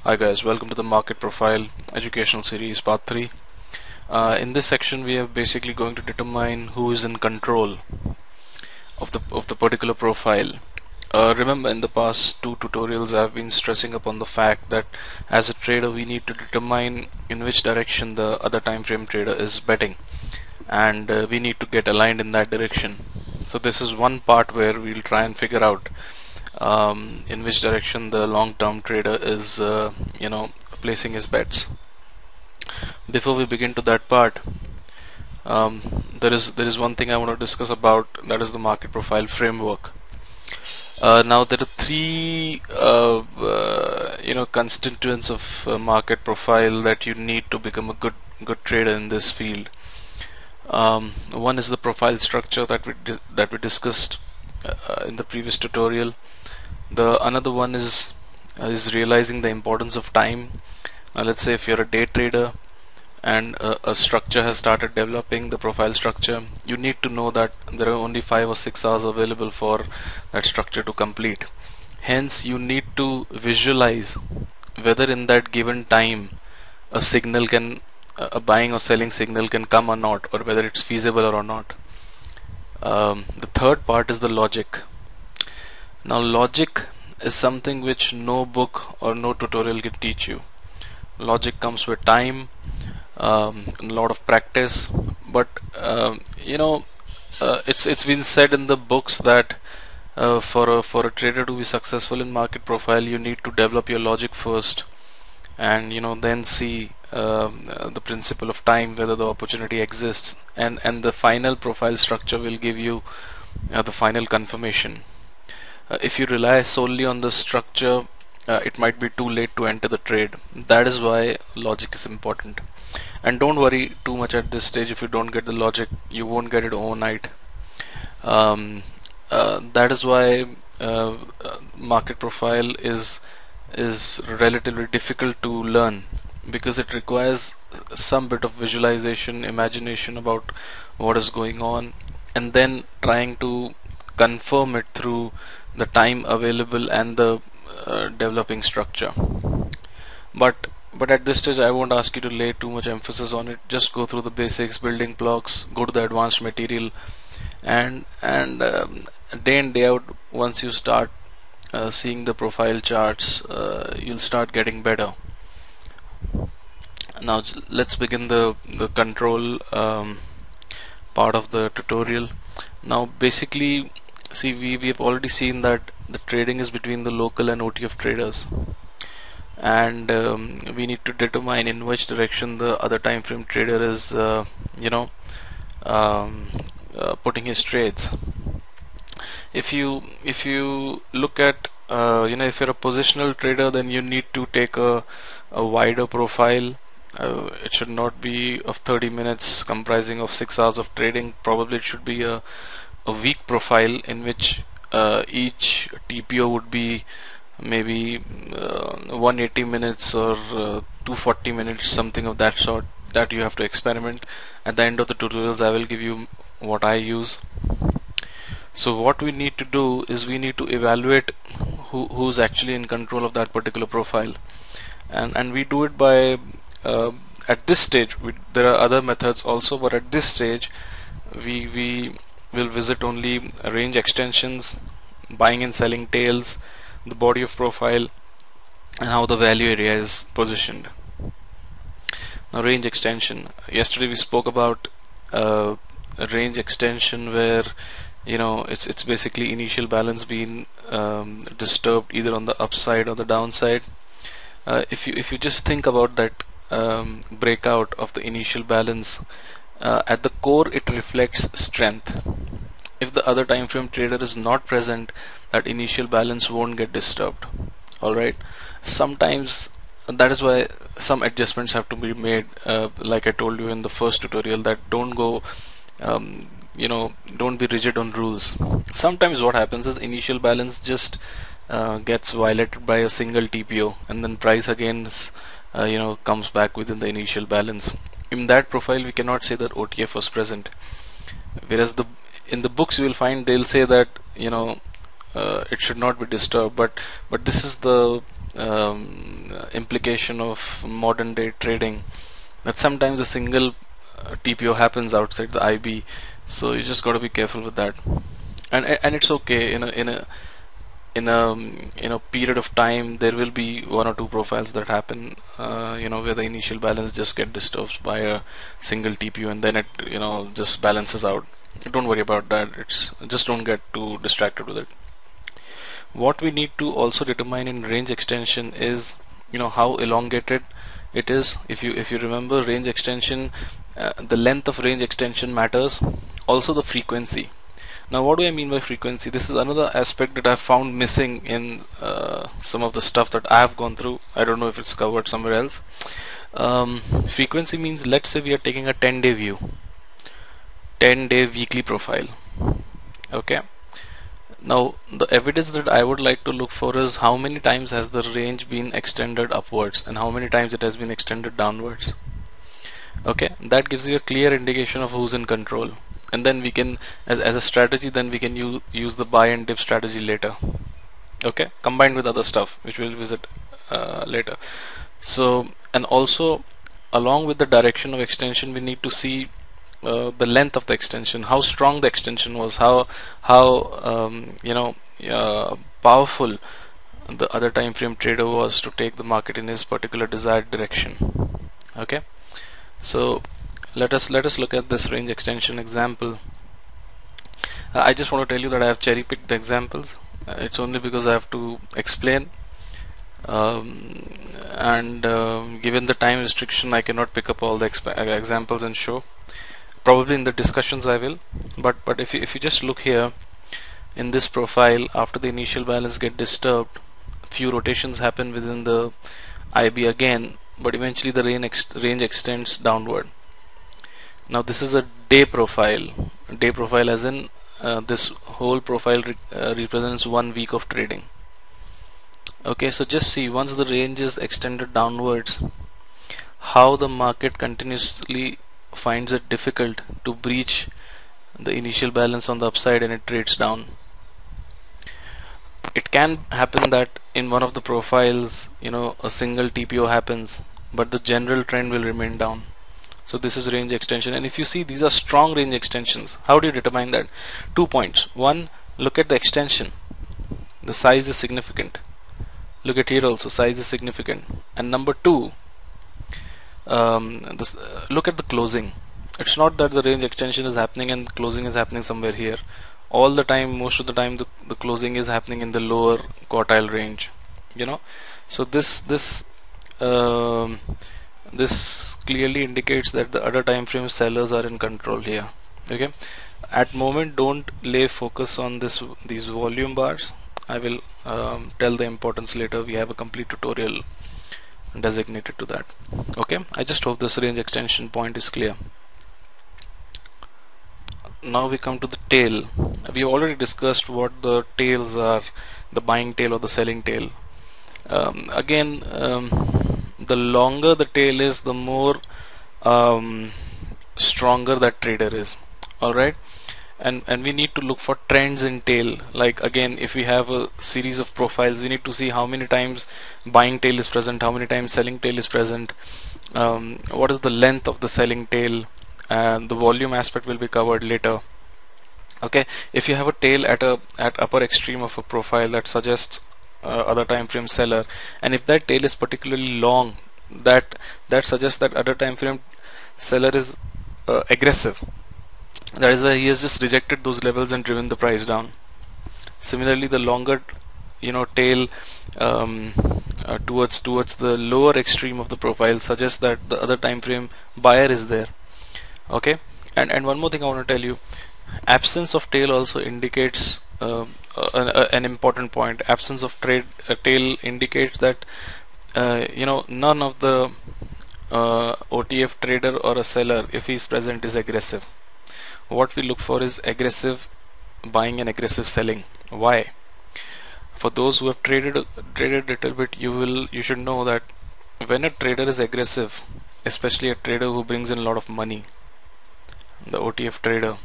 Hi guys, welcome to the Market Profile Educational Series Part 3. In this section we are basically going to determine who is in control of the particular profile. Remember, in the past two tutorials I have been stressing upon the fact that as a trader we need to determine in which direction the other time frame trader is betting, and we need to get aligned in that direction. So this is one part where we'll try and figure out in which direction the long-term trader is placing his bets. Before we begin to that part, there is one thing I want to discuss about, that is the market profile framework. Now there are three constituents of market profile that you need to become a good trader in this field. One is the profile structure that we discussed in the previous tutorial. Another one is realizing the importance of time. Let's say if you're a day trader and a structure has started developing, the profile structure, you need to know that there are only 5 or 6 hours available for that structure to complete. Hence you need to visualize whether in that given time a signal can a buying or selling signal can come or not, or whether it's feasible or not. The third part is the logic. Now logic is something which no book or no tutorial can teach you. Logic comes with time, a lot of practice, but it's been said in the books that for a trader to be successful in market profile, you need to develop your logic first, and then see the principle of time, whether the opportunity exists, and the final profile structure will give you the final confirmation. If you rely solely on the structure, it might be too late to enter the trade. That is why logic is important. And don't worry too much at this stage. If you don't get the logic, you won't get it overnight. That is why market profile is relatively difficult to learn, because it requires some bit of visualization, imagination about what is going on, and then trying to confirm it through the time available and the developing structure. But at this stage I won't ask you to lay too much emphasis on it. Just go through the basics, building blocks, go to the advanced material, and day in day out, once you start seeing the profile charts, you'll start getting better. Now let's begin the control part of the tutorial. Now basically, see, we have already seen that the trading is between the local and OTF traders, and we need to determine in which direction the other time frame trader is putting his trades. If you look at if you're a positional trader, then you need to take a wider profile. It should not be of 30 minutes comprising of 6 hours of trading. Probably it should be a weak profile in which each TPO would be maybe 180 minutes or 240 minutes, something of that sort, that you have to experiment. At the end of the tutorials I will give you what I use. So what we need to do is we need to evaluate who's actually in control of that particular profile, and we do it by at this stage. There are other methods also, but at this stage we will visit only range extensions, buying and selling tails, the body of profile, and how the value area is positioned. Now range extension, yesterday we spoke about a range extension where it's basically initial balance being disturbed either on the upside or the downside. If you just think about that breakout of the initial balance, at the core it reflects strength. If the other time frame trader is not present, that initial balance won't get disturbed. Alright, sometimes that is why some adjustments have to be made, like I told you in the first tutorial, that don't go don't be rigid on rules. Sometimes what happens is initial balance just gets violated by a single TPO, and then price again comes back within the initial balance. In that profile we cannot say that OTF was present, whereas in the books you will find they'll say that it should not be disturbed, but this is the implication of modern day trading, that sometimes a single TPO happens outside the IB, so you just got to be careful with that. And it's okay, in a period of time there will be one or two profiles that happen, where the initial balance just get disturbed by a single TPO, and then it just balances out. Don't worry about that. It's just don't get too distracted with it. What we need to also determine in range extension is how elongated it is. If you remember, range extension, the length of range extension matters, also the frequency. Now what do I mean by frequency? This is another aspect that I found missing in some of the stuff that I have gone through. I don't know if it's covered somewhere else. Frequency means, let's say we are taking a 10-day view, 10-day weekly profile. Okay, now the evidence that I would like to look for is how many times has the range been extended upwards and how many times it has been extended downwards. Okay, that gives you a clear indication of who's in control, and then we can, as a strategy, then we can use the buy and dip strategy later. Okay, combined with other stuff which we'll visit later. So, and also along with the direction of extension, we need to see the length of the extension, how strong the extension was, how powerful the other time frame trader was to take the market in his particular desired direction. Okay, so let us look at this range extension example. I just want to tell you that I have cherry picked the examples. It's only because I have to explain, and given the time restriction, I cannot pick up all the examples and show. Probably in the discussions I will, but if you just look here in this profile, after the initial balance get disturbed, few rotations happen within the IB again, but eventually the range extends downward. Now this is a day profile as in this whole profile represents 1 week of trading. Okay, so just see, once the range is extended downwards, how the market continuously finds it difficult to breach the initial balance on the upside and it trades down. It can happen that in one of the profiles, a single TPO happens, but the general trend will remain down. So this is range extension, and if you see, these are strong range extensions. How do you determine that? 2 points. One, look at the extension. The size is significant. Look at here also, size is significant. And number 2, look at the closing. It's not that the range extension is happening and closing is happening somewhere here. All the time, most of the time, the closing is happening in the lower quartile range. So this clearly indicates that the other time frame sellers are in control here. Okay, at moment don't lay focus on these volume bars. I will tell the importance later. We have a complete tutorial designated to that. Okay, I just hope this range extension point is clear. Now we come to the tail. We have already discussed what the tails are, the buying tail or the selling tail. The longer the tail is, the more stronger that trader is. Alright, and we need to look for trends in tail. Like again, if we have a series of profiles, we need to see how many times buying tail is present, how many times selling tail is present, what is the length of the selling tail, and the volume aspect will be covered later. Okay, if you have a tail at upper extreme of a profile that suggests other time frame seller, and if that tail is particularly long, that suggests that other time frame seller is aggressive. That is why he has just rejected those levels and driven the price down. Similarly, the longer tail towards the lower extreme of the profile suggests that the other time frame buyer is there. Okay, and one more thing I want to tell you, absence of tail also indicates an important point. Absence of tail indicates that none of the OTF trader or a seller, if he is present, is aggressive. What we look for is aggressive buying and aggressive selling. Why? For those who have traded a little bit, you should know that when a trader is aggressive, especially a trader who brings in a lot of money, the OTF trader,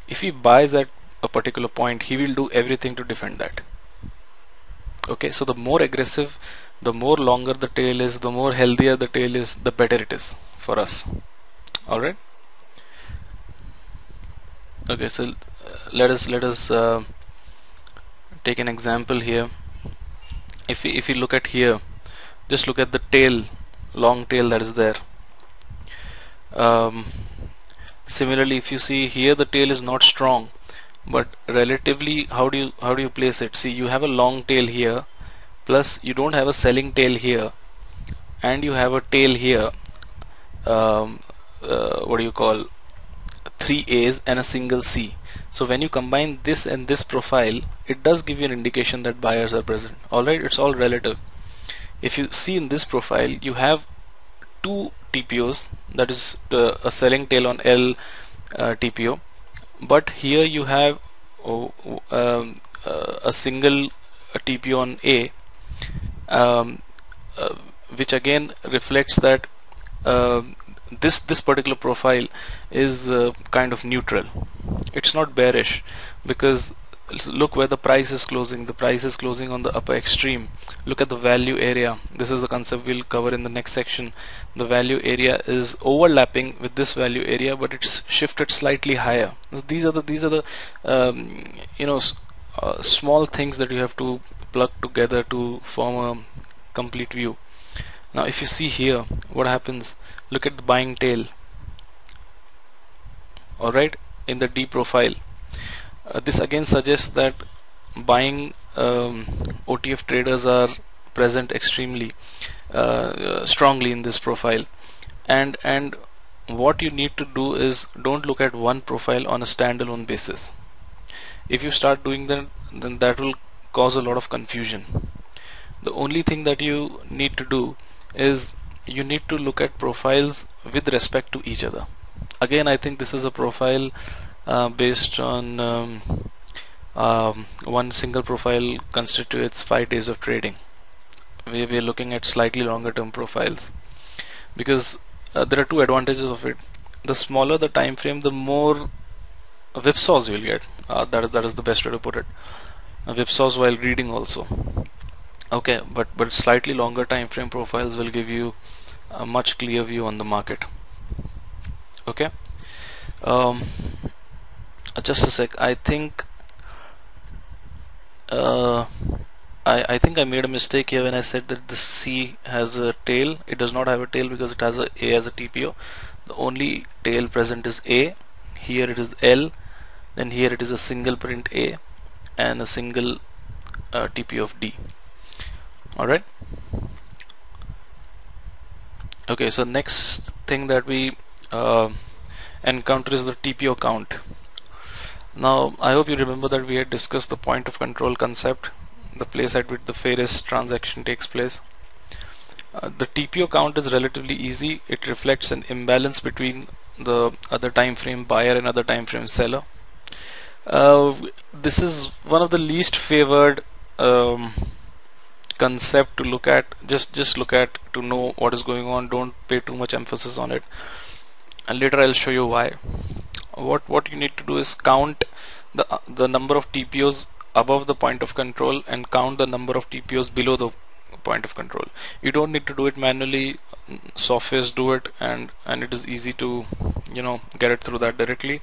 if he buys at a particular point, he will do everything to defend that. Okay, so the more aggressive The more longer the tail is, the more healthier the tail is, the better it is for us. Alright. Okay, so let us take an example here. If we look at here, just look at the tail, long tail that is there. Similarly, if you see here, the tail is not strong, but relatively, how do you place it? See, you have a long tail here, plus you don't have a selling tail here, and you have a tail here. What do you call, 3 A's and a single C. So when you combine this and this profile, it does give you an indication that buyers are present. Alright, it's all relative. If you see in this profile, you have two TPOs, that is a selling tail on L TPO, but here you have a single TPO on A, which again reflects that this particular profile is kind of neutral. It's not bearish, because look where the price is closing. The price is closing on the upper extreme. Look at the value area. This is the concept we'll cover in the next section. The value area is overlapping with this value area, but it's shifted slightly higher. These are the small things that you have to plug together to form a complete view. Now if you see here, what happens, look at the buying tail. Alright, in the D profile. This again suggests that buying OTF traders are present extremely strongly in this profile, and what you need to do is, don't look at one profile on a standalone basis. If you start doing that, then that will cause a lot of confusion. The only thing that you need to do is, you need to look at profiles with respect to each other. Again, I think this is a profile based on one single profile constitutes 5 days of trading. We are looking at slightly longer term profiles, because there are two advantages of it. The smaller the time frame, the more whipsaws you will get. That is the best way to put it. Whipsaws while reading also. Okay, but slightly longer time frame profiles will give you a much clearer view on the market. Okay. Just a sec. I think I think I made a mistake here when I said that the C has a tail. It does not have a tail because it has a A as a TPO. The only tail present is A. Here it is L. Then here it is a single print A and a single TPO of D. Alright. Okay, so next thing that we encounter is the TPO count. Now I hope you remember that we had discussed the point of control concept, the place at which the fairest transaction takes place. The TPO count is relatively easy. It reflects an imbalance between the other time frame buyer and other time frame seller. This is one of the least favored concept to look at. Just look at to know what is going on. Don't pay too much emphasis on it, and later I'll show you why. What you need to do is count the number of TPOs above the point of control and count the number of TPOs below the point of control. You don't need to do it manually. Softwares do it, and it is easy to get it through that directly.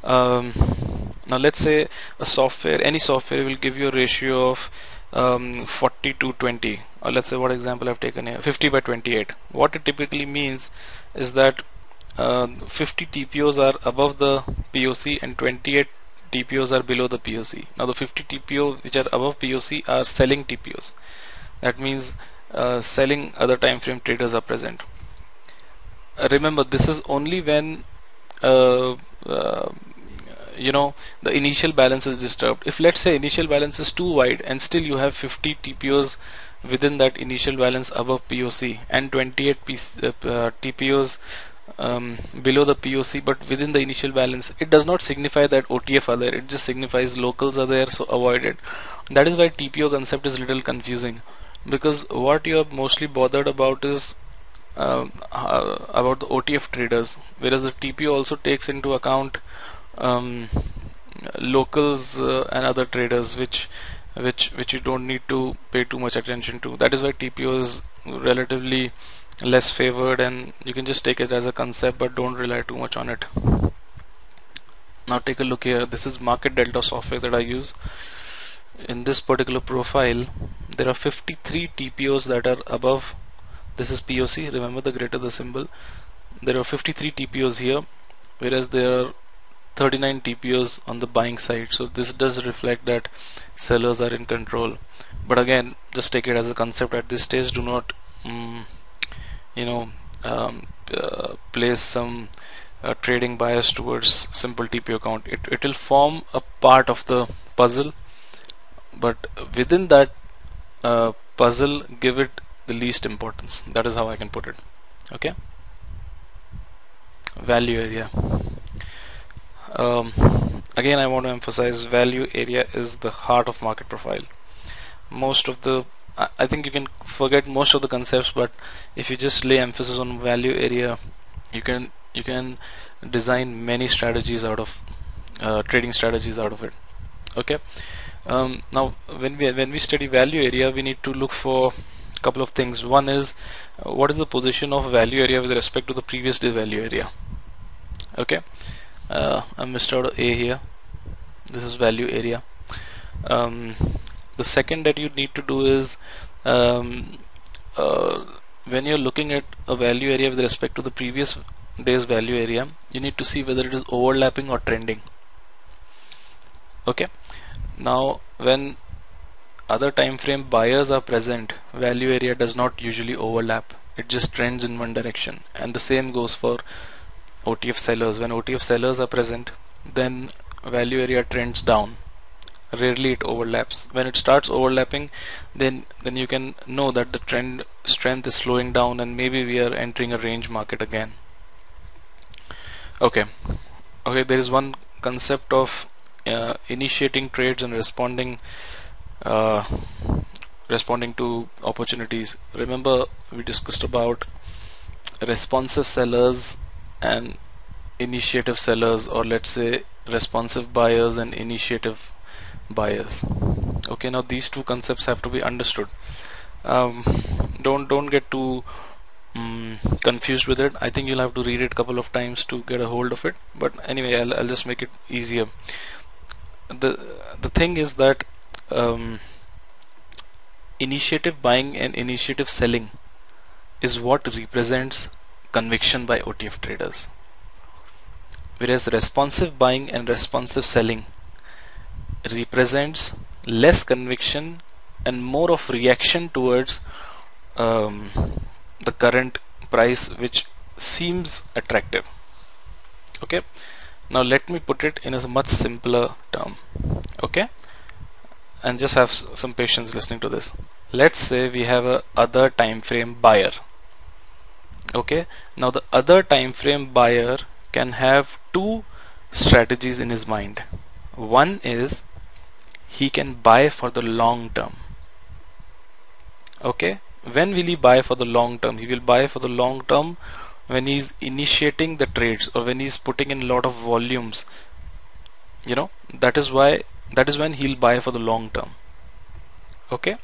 Now let's say any software will give you a ratio of 40 to 20, or let's say what example I've taken here, 50 by 28. What it typically means is that 50 TPOs are above the POC and 28 TPOs are below the POC. Now the 50 TPO which are above POC are selling TPOs. That means selling other time frame traders are present. Remember, this is only when the initial balance is disturbed. If let's say initial balance is too wide and still you have 50 TPOs within that initial balance above POC and 28 TPOs below the POC but within the initial balance, it does not signify that OTF are there. It just signifies locals are there, so avoid it. That is why TPO concept is little confusing, because what you are mostly bothered about is about the OTF traders, whereas the TPO also takes into account locals and other traders, which which you don't need to pay too much attention to. That is why TPO is relatively less favored, and you can just take it as a concept but don't rely too much on it. Now take a look here. This is market delta software that I use. In this particular profile there are 53 TPOs that are above. This is POC, remember the greater the symbol. There are 53 TPOs here, whereas there are 39 TPOs on the buying side. So this does reflect that sellers are in control, but again, just take it as a concept at this stage. Do not place some trading bias towards simple TPO count. It will form a part of the puzzle, but within that puzzle, give it the least importance. That is how I can put it. Okay. Value area. Again, I want to emphasize value area is the heart of market profile. Most of the, I think you can forget most of the concepts, but if you just lay emphasis on value area, you can design many strategies out of trading strategies out of it. Okay. Now when we study value area, we need to look for a couple of things. One is what is the position of value area with respect to the previous day value area. Okay. I missed out A here. This is value area. The second that you need to do is when you're looking at a value area with respect to the previous day's value area, you need to see whether it is overlapping or trending. Okay. Now when other time frame buyers are present, value area does not usually overlap. It just trends in one direction, and the same goes for OTF sellers. When OTF sellers are present, then value area trends down. Rarely it overlaps. When it starts overlapping, then you can know that the trend strength is slowing down, and maybe we are entering a range market again. Okay. There is one concept of initiating trades and responding to opportunities. Remember, we discussed about responsive sellers and initiative sellers, or let's say responsive buyers and initiative buyers. Okay, now these two concepts have to be understood. Don't get too confused with it. I think you'll have to read it a couple of times to get a hold of it, but anyway, I'll just make it easier. The thing is that initiative buying and initiative selling is what represents conviction by OTF traders, whereas responsive buying and responsive selling represents less conviction and more of reaction towards the current price, which seems attractive. Okay, now let me put it in a much simpler term. Okay, and just have some patience listening to this. Let's say we have a other time frame buyer. Okay, now the other time frame buyer can have two strategies in his mind. One is he can buy for the long term. Okay, when will he buy for the long term? He will buy for the long term when he's initiating the trades, or when he's putting in a lot of volumes. That is when he'll buy for the long term. Okay,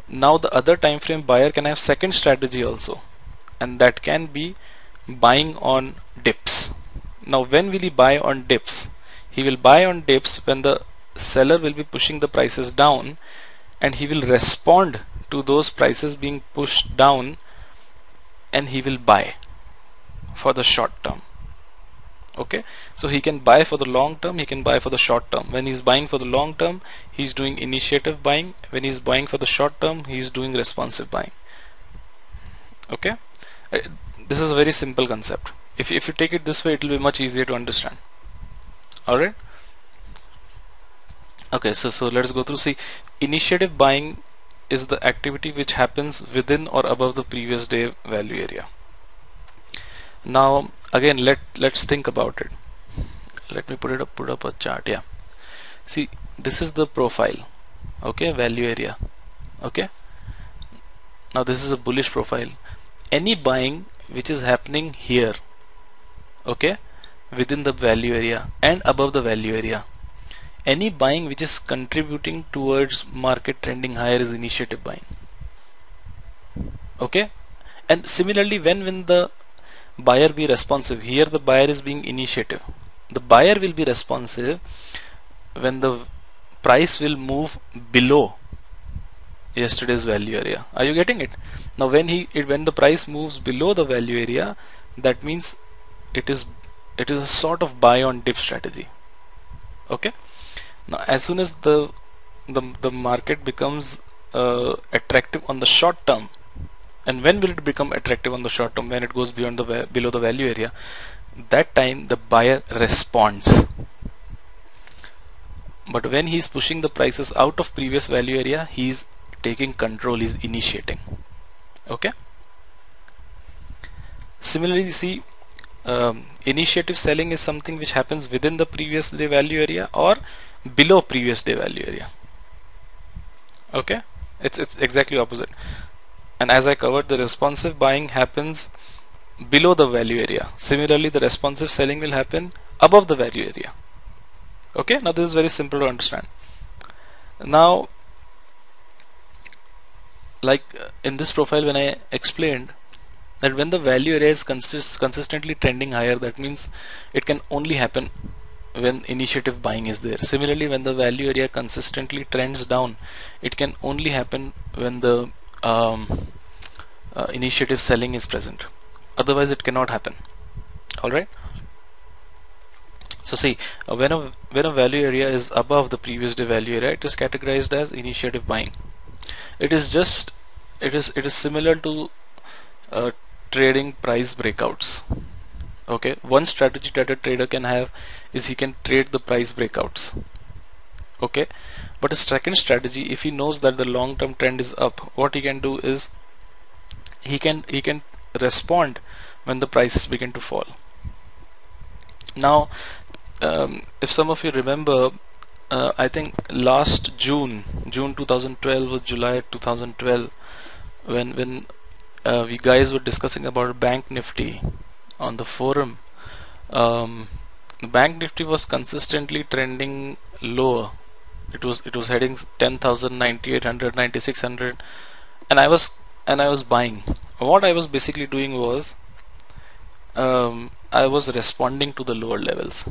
now the other time frame buyer can have second strategy also, and that can be buying on dips. Now when will he buy on dips? He will buy on dips when the seller will be pushing the prices down, and he will respond to those prices being pushed down, and he will buy for the short term. Okay, so he can buy for the long term, he can buy for the short term. When he's buying for the long term, he's doing initiative buying. When he's buying for the short term, he's doing responsive buying. Okay, this is a very simple concept. If you take it this way, it will be much easier to understand. Alright. Okay, so let's go through. See, initiative buying is the activity which happens within or above the previous day value area. Now again, let's think about it. Let me put up a chart. Yeah, see, this is the profile. Okay, value area. Okay, now this is a bullish profile. Any buying which is happening here, okay, within the value area and above the value area, any buying which is contributing towards market trending higher is initiative buying. Okay, and similarly when the buyer be responsive, here the buyer is being initiative. The buyer will be responsive when the price will move below yesterday's value area. Are you getting it? Now when when the price moves below the value area, that means it is a sort of buy on dip strategy. Okay, now as soon as the market becomes attractive on the short term, and when will it become attractive on the short term? When it goes beyond the below the value area, that time the buyer responds. But when he's pushing the prices out of previous value area, he's taking control, he's initiating. Okay, similarly, see, initiative selling is something which happens within the previous day value area or below previous day value area. Okay, it's exactly opposite. And as I covered, the responsive buying happens below the value area. Similarly, the responsive selling will happen above the value area. Okay, now this is very simple to understand. Now, like in this profile, when I explained that when the value area is consistently trending higher, that means it can only happen when initiative buying is there. Similarly, when the value area consistently trends down, it can only happen when the initiative selling is present. Otherwise, it cannot happen. All right. So see, when a value area is above the previous day value area, it is categorized as initiative buying. It is similar to trading price breakouts. Okay, one strategy that a trader can have is he can trade the price breakouts. Okay, but a second strategy, if he knows that the long-term trend is up, what he can do is he can respond when the prices begin to fall. Now, if some of you remember, I think last June 2012 or July 2012, when we guys were discussing about Bank Nifty on the forum, Bank Nifty was consistently trending lower. It was heading 10,000, 9,800, 9,600, and I was buying. What I was basically doing was I was responding to the lower levels.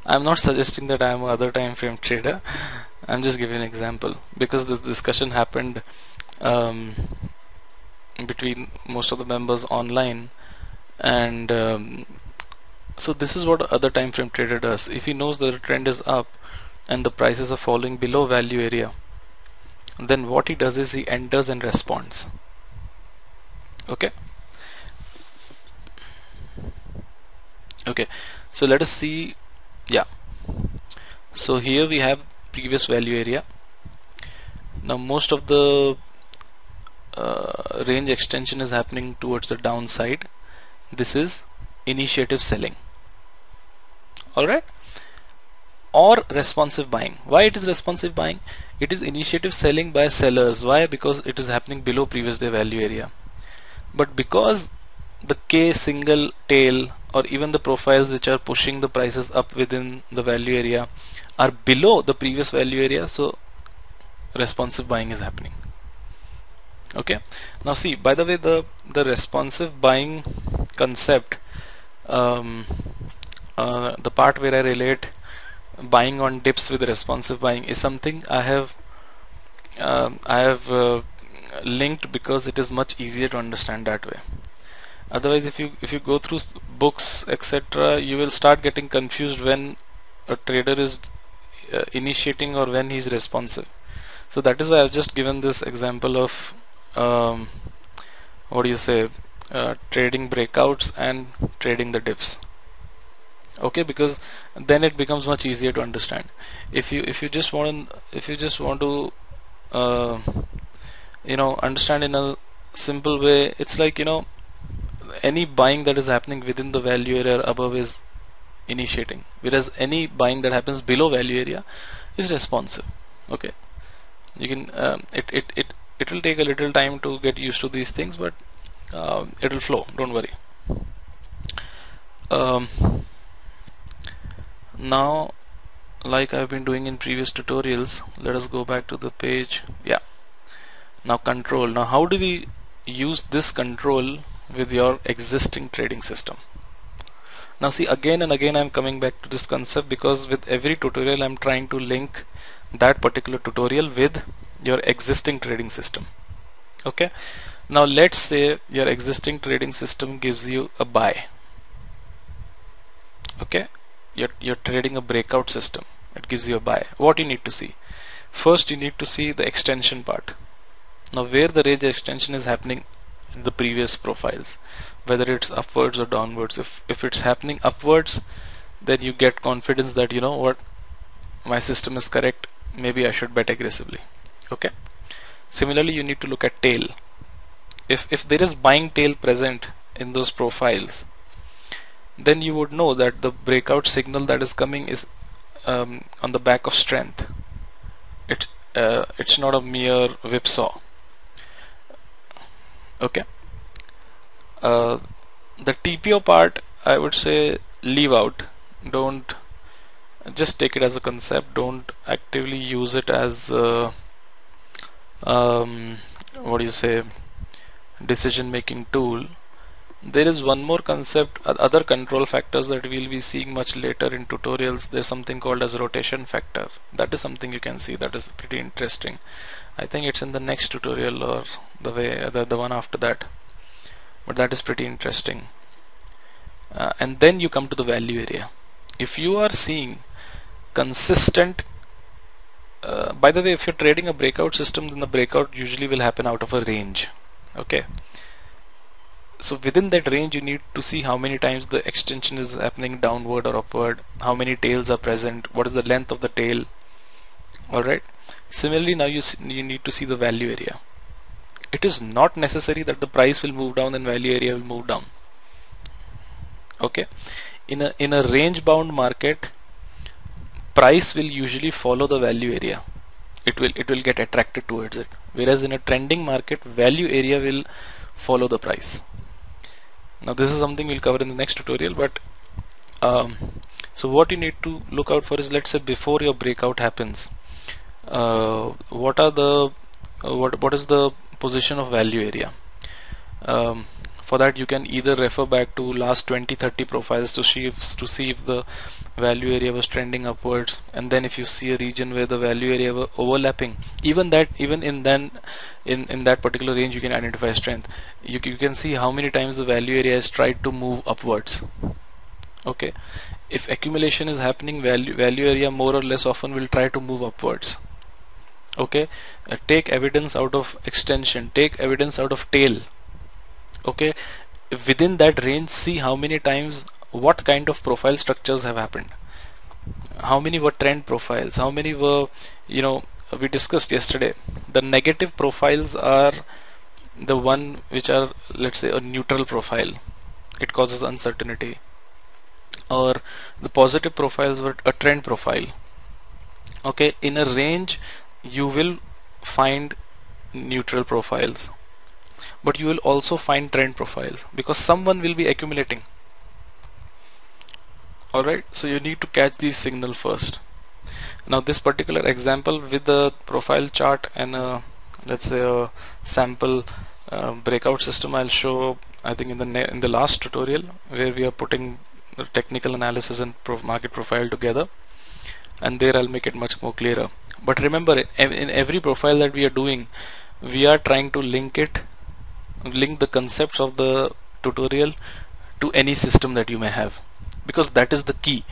I'm not suggesting that I am other time frame trader. I'm just giving an example because this discussion happened between most of the members online, and so this is what other time frame trader does. If he knows that the trend is up and the prices are falling below value area, then what he does is he enters and responds. Okay. Okay, so let us see. Yeah, so here we have previous value area. Now most of the range extension is happening towards the downside. This is initiative selling. Alright, or responsive buying. Why it is responsive buying? It is initiative selling by sellers. Why? Because it is happening below previous day value area. But because the K single tail or even the profiles which are pushing the prices up within the value area are below the previous value area, so responsive buying is happening. Okay, now see, by the way, the responsive buying concept, the part where I relate buying on dips with responsive buying is something I have linked because it is much easier to understand that way. Otherwise, if you go through books, etc., you will start getting confused when a trader is initiating or when he is responsive. So that is why I've just given this example of trading breakouts and trading the dips. Okay, because then it becomes much easier to understand. If you just want to understand in a simple way, it's like, any buying that is happening within the value area above is initiating, whereas any buying that happens below value area is responsive. Okay, you can it will take a little time to get used to these things, but it will flow, don't worry. Now like I've been doing in previous tutorials, let us go back to the page. Yeah, now control. Now how do we use this control with your existing trading system? Now see, again and again I'm coming back to this concept, because with every tutorial I'm trying to link that particular tutorial with your existing trading system. Okay, now let's say your existing trading system gives you a buy. Okay, you're trading a breakout system, it gives you a buy. What you need to see? First you need to see the extension part. Now where the range extension is happening in the previous profiles, whether it's upwards or downwards. If it's happening upwards, then you get confidence that, you know what, my system is correct, maybe I should bet aggressively. Okay, similarly you need to look at tail. If there is buying tail present in those profiles, then you would know that the breakout signal that is coming is on the back of strength. It's not a mere whipsaw. Okay, the TPO part I would say leave out. Don't, just take it as a concept, don't actively use it as what do you say, decision making tool. There is one more concept, other control factors that we'll be seeing much later in tutorials. There's something called as rotation factor. That is something you can see, that is pretty interesting. I think it's in the next tutorial or the one after that, but that is pretty interesting. And then you come to the value area. If you are seeing consistent, by the way, if you're trading a breakout system, then the breakout usually will happen out of a range. Okay, so within that range you need to see how many times the extension is happening downward or upward, how many tails are present, what is the length of the tail. Alright, similarly now you need to see the value area. It is not necessary that the price will move down and value area will move down. Okay, in a range bound market, price will usually follow the value area. It will get attracted towards it, whereas in a trending market, value area will follow the price. Now this is something we'll cover in the next tutorial, but so what you need to look out for is, let's say before your breakout happens, what is the position of value area. For that you can either refer back to last 20-30 profiles to see if the value area was trending upwards, and then if you see a region where the value area were overlapping, even in that particular range you can identify strength. You can see how many times the value area has tried to move upwards. Okay, if accumulation is happening, value area more or less often will try to move upwards. Okay, take evidence out of extension, take evidence out of tail. Okay, within that range, see how many times, what kind of profile structures have happened, how many were trend profiles, how many were, we discussed yesterday, the negative profiles are the one which are, let's say, a neutral profile, it causes uncertainty, or the positive profiles were a trend profile. Okay, in a range you will find neutral profiles, but you will also find trend profiles, because someone will be accumulating. Alright, so you need to catch these signals first. Now this particular example with the profile chart and let's say a sample breakout system, I'll show, I think in the last tutorial, where we are putting the technical analysis and market profile together, and there I'll make it much more clearer. But remember, in every profile that we are doing, we are trying to link the concepts of the tutorial to any system that you may have, because that is the key.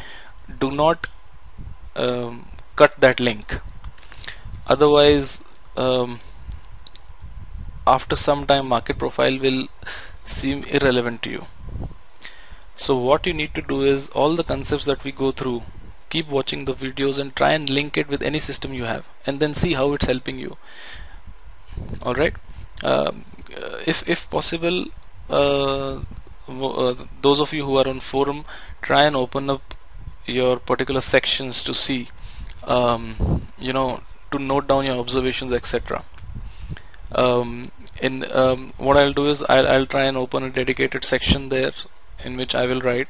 Do not cut that link, otherwise after some time market profile will seem irrelevant to you. So what you need to do is, all the concepts that we go through, keep watching the videos and try and link it with any system you have, and then see how it's helping you. Alright, if possible, those of you who are on forum, try and open up your particular sections to see, to note down your observations, etc. What I'll do is I'll try and open a dedicated section there in which I will write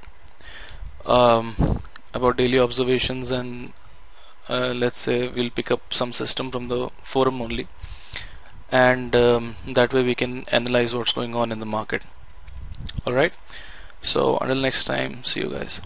about daily observations and let's say we'll pick up some system from the forum only, and that way we can analyze what's going on in the market. Alright, so until next time, see you guys.